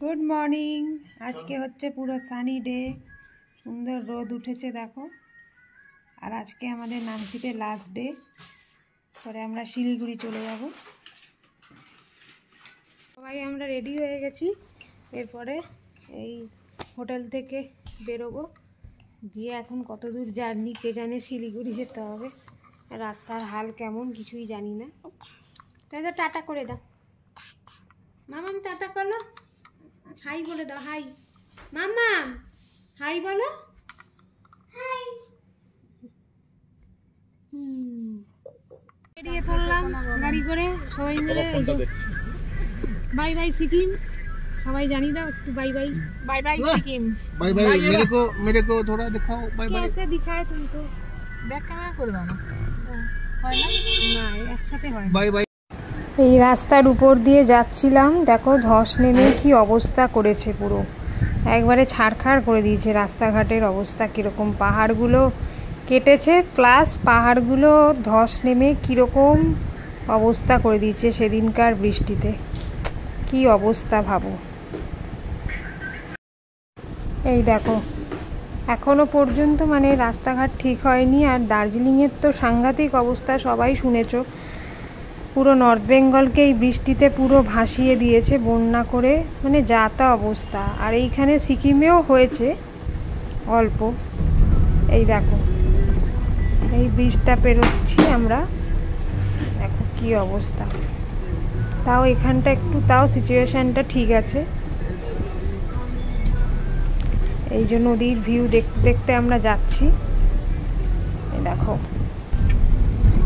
Good morning. আজকে হচ্ছে পুরো সানি ডে, সুন্দর রোদ উঠেছে দেখো। আর আজকে আমাদের নামচিতে লাস্ট ডে, পরে আমরা শিলিগুড়ি চলে যাব। সবাই আমরা রেডি হয়ে গেছি, এরপরে এই হোটেল থেকে বেরোবো। দিয়ে এখন কত দূর জার্নি কে জানে, শিলিগুড়ি যেতে হবে। রাস্তার হাল কেমন কিছুই জানি না। তাই তো টাটা করে দাও মামাম, টাটা করলো, হাই বলে দাও, হাই মামাম, হাই বলো, হাই। বেরিয়ে পড়লাম গাড়ি করে সবাই মিলে। বাই বাই সিকিম, সবাই জানি দাও একটু bye bye. Bye bye Sikkim, bye bye. मेरे को थोड़ा दिखाओ, बाय बाय। कैसे दिखाए तुमको? बैक कैमरा করে দাও না, হয় না, একসাথে হয়। Bye bye. এই রাস্তার উপর দিয়ে যাচ্ছিলাম, দেখো ধস নেমে কি অবস্থা করেছে, পুরো একবারে ছাড়খাড় করে দিয়েছে রাস্তাঘাটের অবস্থা। কীরকম পাহাড়গুলো কেটেছে, প্লাস পাহাড়গুলো ধস নেমে কীরকম অবস্থা করে দিয়েছে সেদিনকার বৃষ্টিতে। কি অবস্থা ভাবো। এই দেখো এখনো পর্যন্ত মানে রাস্তাঘাট ঠিক হয়নি। আর দার্জিলিংয়ের তো সাংঘাতিক অবস্থা, সবাই শুনেছো। পুরো নর্থ বেঙ্গলকে এই বৃষ্টিতে পুরো ভাসিয়ে দিয়েছে বন্যা করে, মানে যা তা অবস্থা। আর এইখানে সিকিমেও হয়েছে অল্প। এই দেখো এই ব্রিজটা পেরোচ্ছি আমরা, দেখো কি অবস্থা। তাও এখানটা একটু তাও সিচুয়েশানটা ঠিক আছে। এই যে নদীর ভিউ দেখতে দেখতে আমরা যাচ্ছি। এই দেখো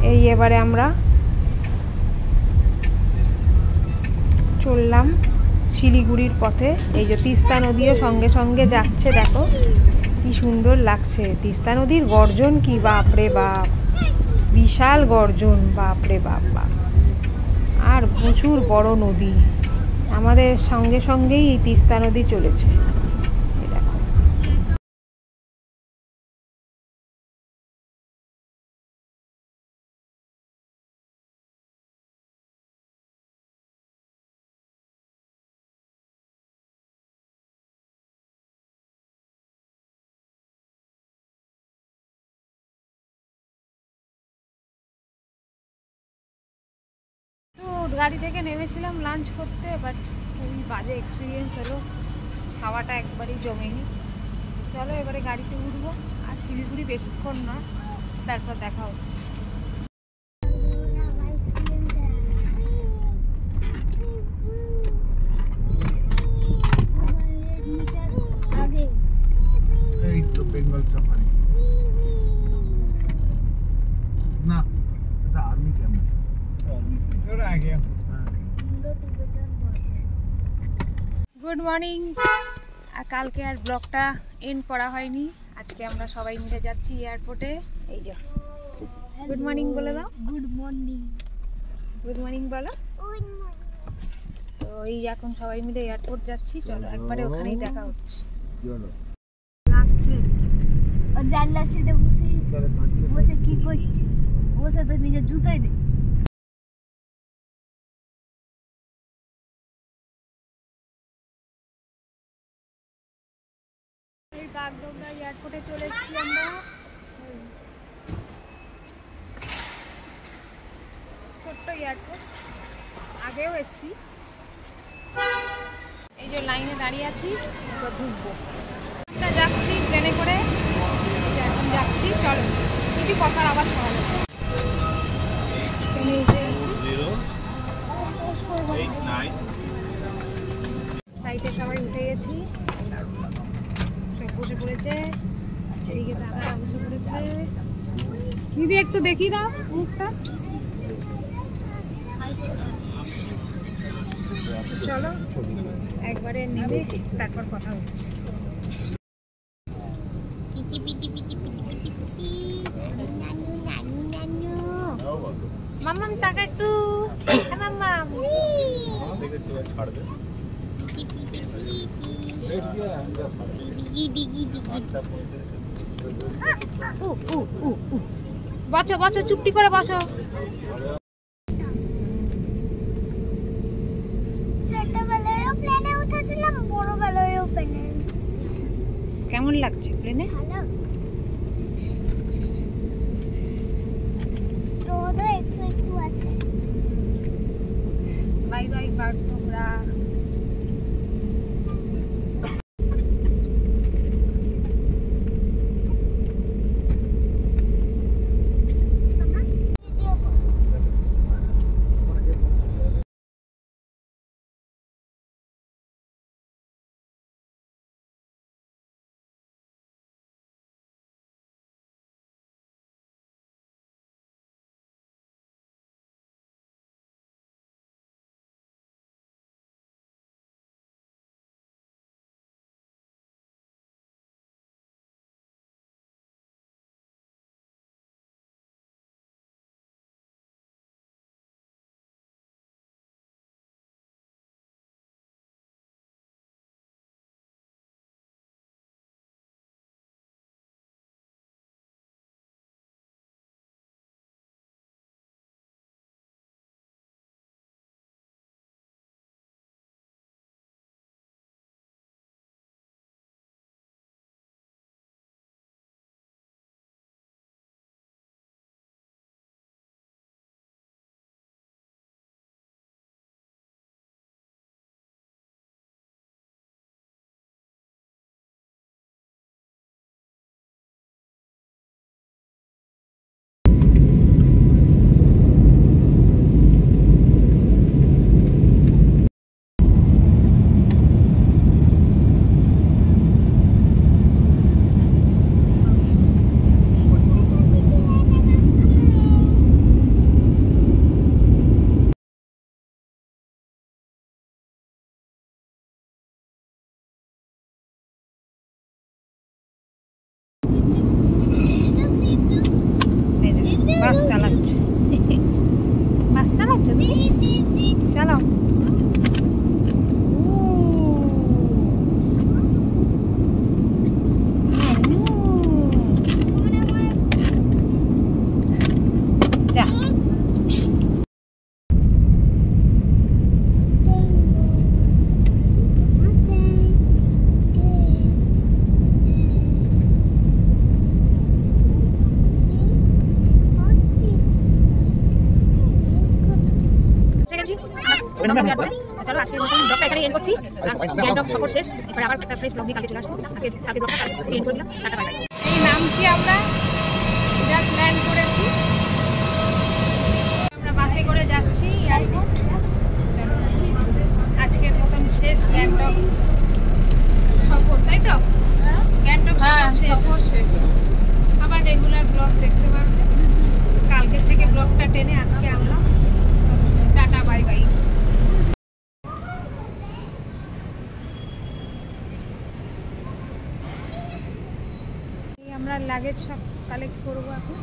এই এবারে আমরা চললাম শিলিগুড়ির পথে। এই যে তিস্তা নদীও সঙ্গে সঙ্গে যাচ্ছে, দেখো কি সুন্দর লাগছে। তিস্তা নদীর গর্জন কি বাপরে বাপ, বিশাল গর্জন, বাপরে বাপ বাপ। আর প্রচুর বড় নদী, আমাদের সঙ্গে সঙ্গেই এই তিস্তা নদী চলেছে। গাড়ি থেকে নেমেছিলাম লাঞ্চ করতে, বাট খুবই বাজে এক্সপিরিয়েন্স হলো, খাওয়াটা একবারেই জমেনি। চলো এবারে গাড়িতে উঠবো, আর শিলিগুড়ি বেশিক্ষণ না, তারপর দেখা হচ্ছে। এই তো বেঙ্গল সাফারি না, এটা আর্মি ক্যাম্প। Good morning. আর কালকে আর ব্লগটা এন্ড করা হয়নি, আজকে আমরা সবাই মিলে যাচ্ছি এয়ারপোর্টে। এই যে গুড মর্নিং বলে দাও। গুড মর্নিং, গুড মর্নিং বলো। তো এই এখন সবাই মিলে এয়ারপোর্ট যাচ্ছি, চলো একবারে ওখানেই দেখা হচ্ছে। লাগছে আর জানলার সাথে বসে বসে কি করছে, বসে তো নিজের জুতোই দেখ। বাগডোগরা এয়ারপোর্টে চলে এসেছি আমরা। ছোট্ট এয়ারপোর্ট, আগেও এসেছি। এই যে লাইনে দাঁড়িয়ে আছি, এবার ঢুকবো। যাচ্ছি ট্রেনে করে, এখন যাচ্ছি। চলো কিছু কথার আবার শোনা যাচ্ছে। সাইডে সবাই উঠে গেছি, বসে পড়েছে। এদিকে দাদারা বসে পড়েছে। দিদি একটু দেখি দাও মুখটা। চলো একবারে নেমে তারপর কথা হচ্ছে। মাম্মাম টাকা একটু, মাম্মাম বসো বসো, চুপটি করে বসো। ছোটবেলায় প্লেনে উঠেছিলাম, প্যানেলস কেমন লাগছে প্লেনে? ভালো রোদও একটু একটু আছে। Bye bye Bagdogra. ভিডিও কর। বাস চালাচ্ছে, বাস চালাচ্ছে তুমি? চালাও। যা চলো আজকের মতন ব্লগটা এখানে এন্ড করছি। গ্যাংটক সফর শেষ, এবার আবার একটা ফ্রেশ ব্লগ নিয়ে কালকে চলে আসবো। আজকে ব্লগটা এন্ড করে দিলাম। Tata bye bye. এই নামছি আমরা, জাস্ট ল্যান্ড করেছি, আমরা বাসে করে যাচ্ছি এয়ারপোর্ট। চলো আজকের মতন শেষ গ্যাংটক সফর, তাই তো? গ্যাংটক সফর শেষ। আবার রেগুলার ব্লগ দেখতে পারবে। কালকের থেকে ব্লগটা টেনে আজকে আনলাম। Tata bye bye. আমরা লাগেজ সব কালেক্ট করবো এখন।